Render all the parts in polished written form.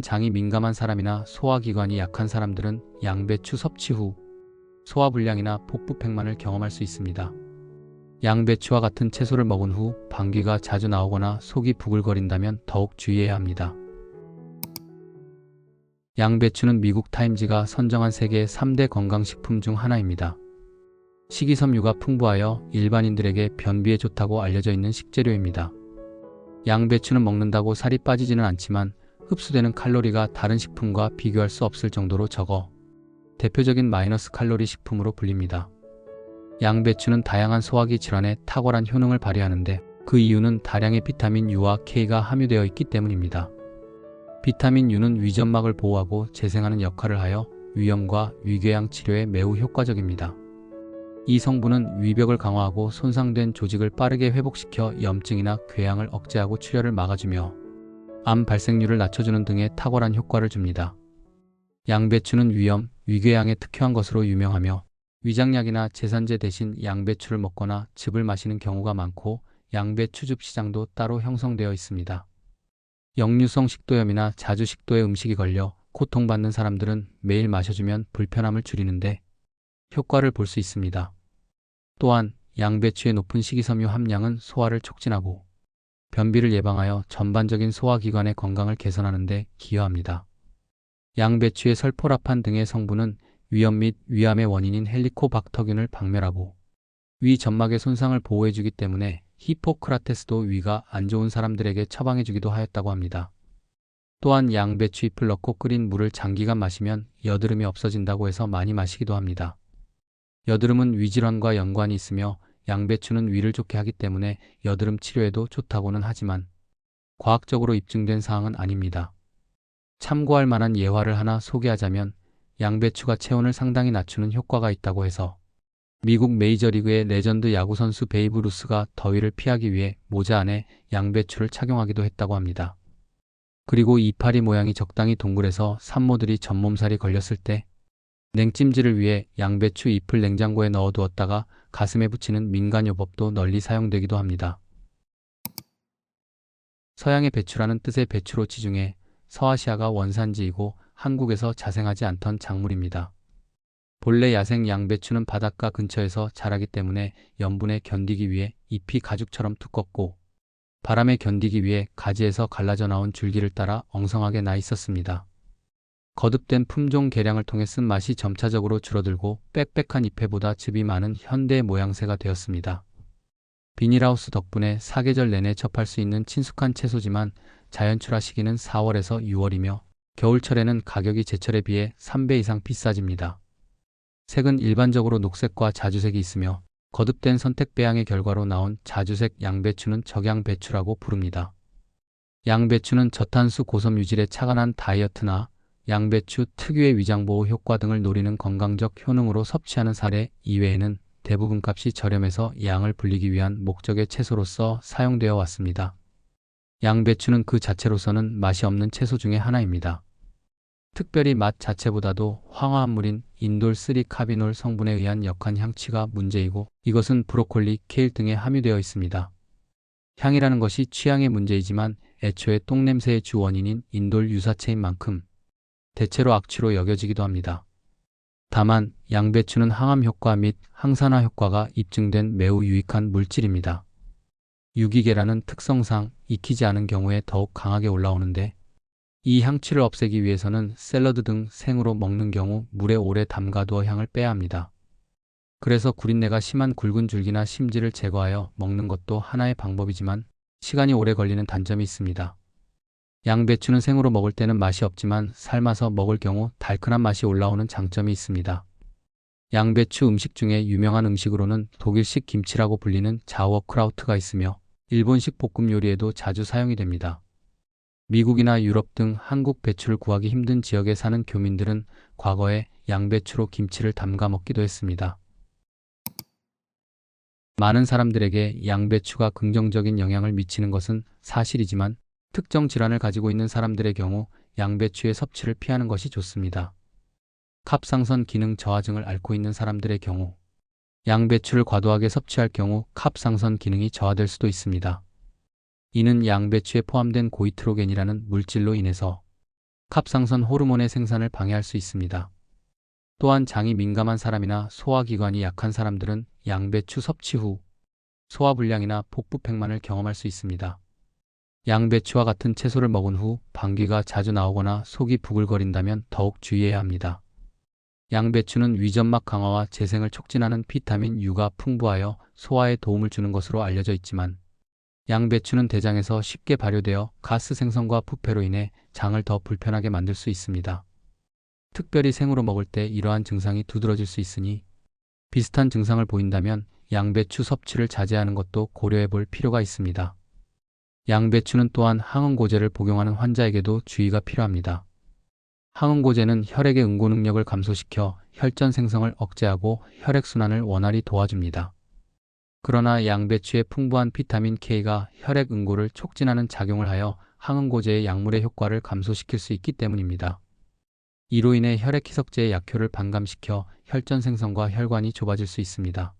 장이 민감한 사람이나 소화기관이 약한 사람들은 양배추 섭취 후 소화불량이나 복부팽만을 경험할 수 있습니다. 양배추와 같은 채소를 먹은 후 방귀가 자주 나오거나 속이 부글거린다면 더욱 주의해야 합니다. 양배추는 미국 타임지가 선정한 세계 3대 건강식품 중 하나입니다. 식이섬유가 풍부하여 일반인들에게 변비에 좋다고 알려져 있는 식재료입니다. 양배추는 먹는다고 살이 빠지지는 않지만 흡수되는 칼로리가 다른 식품과 비교할 수 없을 정도로 적어 대표적인 마이너스 칼로리 식품으로 불립니다. 양배추는 다양한 소화기 질환에 탁월한 효능을 발휘하는데 그 이유는 다량의 비타민 U와 K가 함유되어 있기 때문입니다. 비타민 U는 위점막을 보호하고 재생하는 역할을 하여 위염과 위궤양 치료에 매우 효과적입니다. 이 성분은 위벽을 강화하고 손상된 조직을 빠르게 회복시켜 염증이나 궤양을 억제하고 출혈을 막아주며 암 발생률을 낮춰주는 등의 탁월한 효과를 줍니다. 양배추는 위염, 위궤양에 특효한 것으로 유명하며 위장약이나 제산제 대신 양배추를 먹거나 즙을 마시는 경우가 많고 양배추즙 시장도 따로 형성되어 있습니다. 역류성 식도염이나 자주 식도에 음식이 걸려 고통받는 사람들은 매일 마셔주면 불편함을 줄이는데 효과를 볼 수 있습니다. 또한 양배추의 높은 식이섬유 함량은 소화를 촉진하고 변비를 예방하여 전반적인 소화기관의 건강을 개선하는 데 기여합니다. 양배추의 설포라판 등의 성분은 위염 및 위암의 원인인 헬리코박터균을 박멸하고 위 점막의 손상을 보호해주기 때문에 히포크라테스도 위가 안 좋은 사람들에게 처방해주기도 하였다고 합니다. 또한 양배추 잎을 넣고 끓인 물을 장기간 마시면 여드름이 없어진다고 해서 많이 마시기도 합니다. 여드름은 위질환과 연관이 있으며 양배추는 위를 좋게 하기 때문에 여드름 치료에도 좋다고는 하지만 과학적으로 입증된 사항은 아닙니다. 참고할 만한 예화를 하나 소개하자면 양배추가 체온을 상당히 낮추는 효과가 있다고 해서 미국 메이저리그의 레전드 야구선수 베이브 루스가 더위를 피하기 위해 모자 안에 양배추를 착용하기도 했다고 합니다. 그리고 이파리 모양이 적당히 동그래서 산모들이 전몸살이 걸렸을 때 냉찜질을 위해 양배추 잎을 냉장고에 넣어두었다가 가슴에 붙이는 민간요법도 널리 사용되기도 합니다. 서양의 배추라는 뜻의 배추로 지중해 서아시아가 원산지이고 한국에서 자생하지 않던 작물입니다. 본래 야생 양배추는 바닷가 근처에서 자라기 때문에 염분에 견디기 위해 잎이 가죽처럼 두껍고 바람에 견디기 위해 가지에서 갈라져 나온 줄기를 따라 엉성하게 나 있었습니다. 거듭된 품종 개량을 통해 쓴맛이 점차적으로 줄어들고 빽빽한 잎에보다 즙이 많은 현대 모양새가 되었습니다. 비닐하우스 덕분에 사계절 내내 접할 수 있는 친숙한 채소지만 자연출하 시기는 4월에서 6월이며 겨울철에는 가격이 제철에 비해 3배 이상 비싸집니다. 색은 일반적으로 녹색과 자주색이 있으며 거듭된 선택 배양의 결과로 나온 자주색 양배추는 적양배추라고 부릅니다. 양배추는 저탄수 고섬 유질의 차간한 다이어트나 양배추 특유의 위장보호 효과 등을 노리는 건강적 효능으로 섭취하는 사례 이외에는 대부분 값이 저렴해서 양을 불리기 위한 목적의 채소로서 사용되어 왔습니다. 양배추는 그 자체로서는 맛이 없는 채소 중에 하나입니다. 특별히 맛 자체보다도 황화합물인 인돌3카비놀 성분에 의한 역한 향취가 문제이고 이것은 브로콜리, 케일 등에 함유되어 있습니다. 향이라는 것이 취향의 문제이지만 애초에 똥냄새의 주 원인인 인돌 유사체인 만큼 대체로 악취로 여겨지기도 합니다. 다만 양배추는 항암 효과 및 항산화 효과가 입증된 매우 유익한 물질입니다. 유기계라는 특성상 익히지 않은 경우에 더욱 강하게 올라오는데 이 향취를 없애기 위해서는 샐러드 등 생으로 먹는 경우 물에 오래 담가두어 향을 빼야 합니다. 그래서 구린내가 심한 굵은 줄기나 심지를 제거하여 먹는 것도 하나의 방법이지만 시간이 오래 걸리는 단점이 있습니다. 양배추는 생으로 먹을 때는 맛이 없지만 삶아서 먹을 경우 달큰한 맛이 올라오는 장점이 있습니다. 양배추 음식 중에 유명한 음식으로는 독일식 김치라고 불리는 자워크라우트가 있으며 일본식 볶음 요리에도 자주 사용이 됩니다. 미국이나 유럽 등 한국 배추를 구하기 힘든 지역에 사는 교민들은 과거에 양배추로 김치를 담가 먹기도 했습니다. 많은 사람들에게 양배추가 긍정적인 영향을 미치는 것은 사실이지만 특정 질환을 가지고 있는 사람들의 경우 양배추의 섭취를 피하는 것이 좋습니다. 갑상선 기능 저하증을 앓고 있는 사람들의 경우 양배추를 과도하게 섭취할 경우 갑상선 기능이 저하될 수도 있습니다. 이는 양배추에 포함된 고이트로겐이라는 물질로 인해서 갑상선 호르몬의 생산을 방해할 수 있습니다. 또한 장이 민감한 사람이나 소화기관이 약한 사람들은 양배추 섭취 후 소화불량이나 복부팽만을 경험할 수 있습니다. 양배추와 같은 채소를 먹은 후 방귀가 자주 나오거나 속이 부글거린다면 더욱 주의해야 합니다. 양배추는 위점막 강화와 재생을 촉진하는 비타민 U가 풍부하여 소화에 도움을 주는 것으로 알려져 있지만 양배추는 대장에서 쉽게 발효되어 가스 생성과 부패로 인해 장을 더 불편하게 만들 수 있습니다. 특별히 생으로 먹을 때 이러한 증상이 두드러질 수 있으니 비슷한 증상을 보인다면 양배추 섭취를 자제하는 것도 고려해 볼 필요가 있습니다. 양배추는 또한 항응고제를 복용하는 환자에게도 주의가 필요합니다. 항응고제는 혈액의 응고 능력을 감소시켜 혈전 생성을 억제하고 혈액순환을 원활히 도와줍니다. 그러나 양배추의 풍부한 비타민 K가 혈액 응고를 촉진하는 작용을 하여 항응고제의 약물의 효과를 감소시킬 수 있기 때문입니다. 이로 인해 혈액 희석제의 약효를 반감시켜 혈전 생성과 혈관이 좁아질 수 있습니다.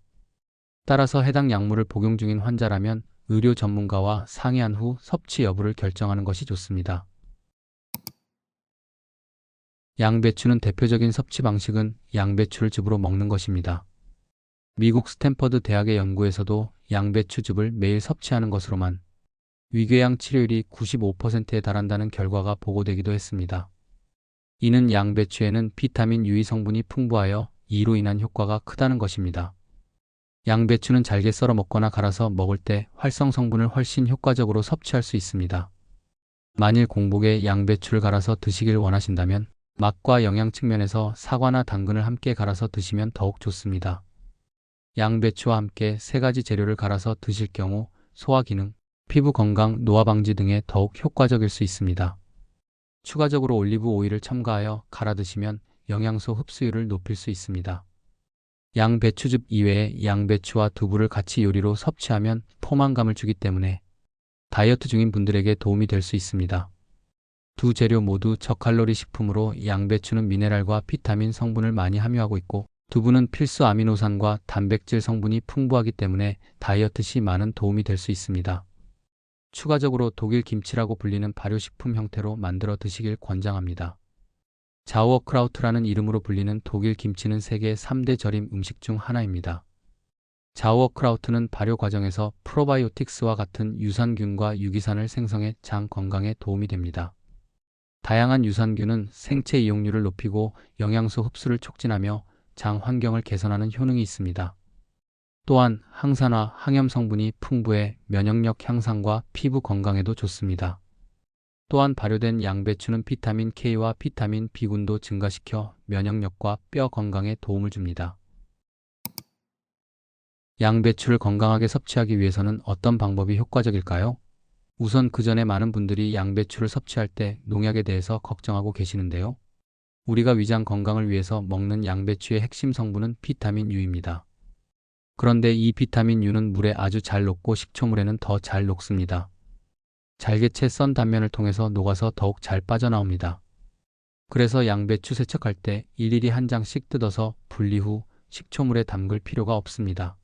따라서 해당 약물을 복용 중인 환자라면 의료 전문가와 상의한 후 섭취 여부를 결정하는 것이 좋습니다. 양배추는 대표적인 섭취 방식은 양배추를 즙으로 먹는 것입니다. 미국 스탠퍼드 대학의 연구에서도 양배추즙을 매일 섭취하는 것으로만 위궤양 치료율이 95%에 달한다는 결과가 보고되기도 했습니다. 이는 양배추에는 비타민 U 성분이 풍부하여 이로 인한 효과가 크다는 것입니다. 양배추는 잘게 썰어 먹거나 갈아서 먹을 때 활성 성분을 훨씬 효과적으로 섭취할 수 있습니다. 만일 공복에 양배추를 갈아서 드시길 원하신다면 맛과 영양 측면에서 사과나 당근을 함께 갈아서 드시면 더욱 좋습니다. 양배추와 함께 3가지 재료를 갈아서 드실 경우 소화 기능, 피부 건강, 노화 방지 등에 더욱 효과적일 수 있습니다. 추가적으로 올리브 오일을 첨가하여 갈아 드시면 영양소 흡수율을 높일 수 있습니다. 양배추즙 이외에 양배추와 두부를 같이 요리로 섭취하면 포만감을 주기 때문에 다이어트 중인 분들에게 도움이 될 수 있습니다. 두 재료 모두 저칼로리 식품으로 양배추는 미네랄과 비타민 성분을 많이 함유하고 있고 두부는 필수 아미노산과 단백질 성분이 풍부하기 때문에 다이어트 시 많은 도움이 될 수 있습니다. 추가적으로 독일 김치라고 불리는 발효식품 형태로 만들어 드시길 권장합니다. 자우어크라우트라는 이름으로 불리는 독일 김치는 세계 3대 절임 음식 중 하나입니다. 자우어크라우트는 발효 과정에서 프로바이오틱스와 같은 유산균과 유기산을 생성해 장 건강에 도움이 됩니다. 다양한 유산균은 생체 이용률을 높이고 영양소 흡수를 촉진하며 장 환경을 개선하는 효능이 있습니다. 또한 항산화, 항염 성분이 풍부해 면역력 향상과 피부 건강에도 좋습니다. 또한 발효된 양배추는 비타민 K와 비타민 B군도 증가시켜 면역력과 뼈 건강에 도움을 줍니다. 양배추를 건강하게 섭취하기 위해서는 어떤 방법이 효과적일까요? 우선 그 전에 많은 분들이 양배추를 섭취할 때 농약에 대해서 걱정하고 계시는데요. 우리가 위장 건강을 위해서 먹는 양배추의 핵심 성분은 비타민 U입니다. 그런데 이 비타민 U는 물에 아주 잘 녹고 식초물에는 더 잘 녹습니다. 잘게 썬 단면을 통해서 녹아서 더욱 잘 빠져나옵니다. 그래서 양배추 세척할 때 일일이 한 장씩 뜯어서 분리 후 식초물에 담글 필요가 없습니다.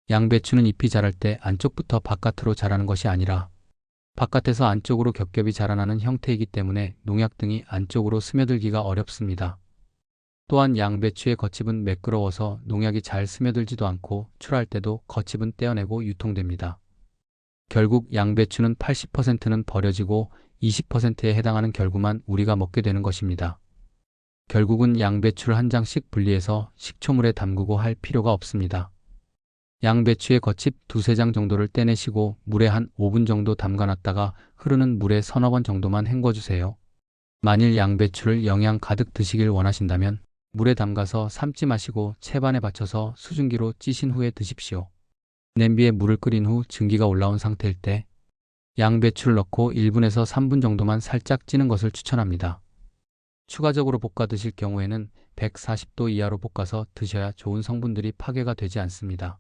양배추는 잎이 자랄 때 안쪽부터 바깥으로 자라는 것이 아니라 바깥에서 안쪽으로 겹겹이 자라나는 형태이기 때문에 농약 등이 안쪽으로 스며들기가 어렵습니다. 또한 양배추의 겉잎은 매끄러워서 농약이 잘 스며들지도 않고 출하할 때도 겉잎은 떼어내고 유통됩니다. 결국 양배추는 80%는 버려지고 20%에 해당하는 결구만 우리가 먹게 되는 것입니다. 결국은 양배추를 한 장씩 분리해서 식초물에 담그고 할 필요가 없습니다. 양배추의 겉잎 2-3장 정도를 떼내시고 물에 한 5분 정도 담가놨다가 흐르는 물에 서너 번 정도만 헹궈주세요. 만일 양배추를 영양 가득 드시길 원하신다면 물에 담가서 삶지 마시고 채반에 받쳐서 수증기로 찌신 후에 드십시오. 냄비에 물을 끓인 후 증기가 올라온 상태일 때 양배추를 넣고 1분에서 3분 정도만 살짝 찌는 것을 추천합니다. 추가적으로 볶아 드실 경우에는 140도 이하로 볶아서 드셔야 좋은 성분들이 파괴가 되지 않습니다.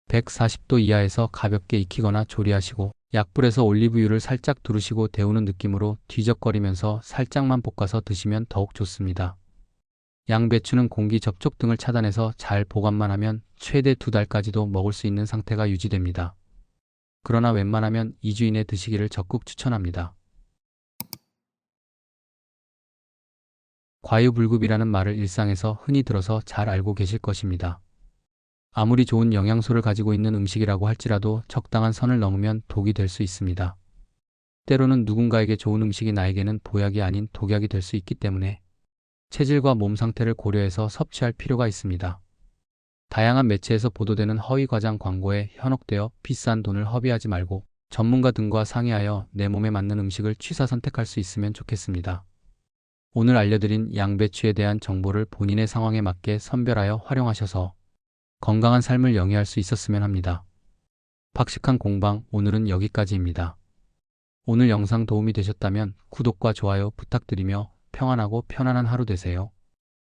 140도 이하에서 가볍게 익히거나 조리하시고 약불에서 올리브유를 살짝 두르시고 데우는 느낌으로 뒤적거리면서 살짝만 볶아서 드시면 더욱 좋습니다. 양배추는 공기 접촉 등을 차단해서 잘 보관만 하면 최대 2달까지도 먹을 수 있는 상태가 유지됩니다. 그러나 웬만하면 2주 이내 드시기를 적극 추천합니다. 과유불급이라는 말을 일상에서 흔히 들어서 잘 알고 계실 것입니다. 아무리 좋은 영양소를 가지고 있는 음식이라고 할지라도 적당한 선을 넘으면 독이 될 수 있습니다. 때로는 누군가에게 좋은 음식이 나에게는 보약이 아닌 독약이 될 수 있기 때문에 체질과 몸 상태를 고려해서 섭취할 필요가 있습니다. 다양한 매체에서 보도되는 허위 과장 광고에 현혹되어 비싼 돈을 허비하지 말고 전문가 등과 상의하여 내 몸에 맞는 음식을 취사 선택할 수 있으면 좋겠습니다. 오늘 알려드린 양배추에 대한 정보를 본인의 상황에 맞게 선별하여 활용하셔서 건강한 삶을 영위할 수 있었으면 합니다. 박식한 공방, 오늘은 여기까지입니다. 오늘 영상 도움이 되셨다면 구독과 좋아요 부탁드리며 평안하고 편안한 하루 되세요.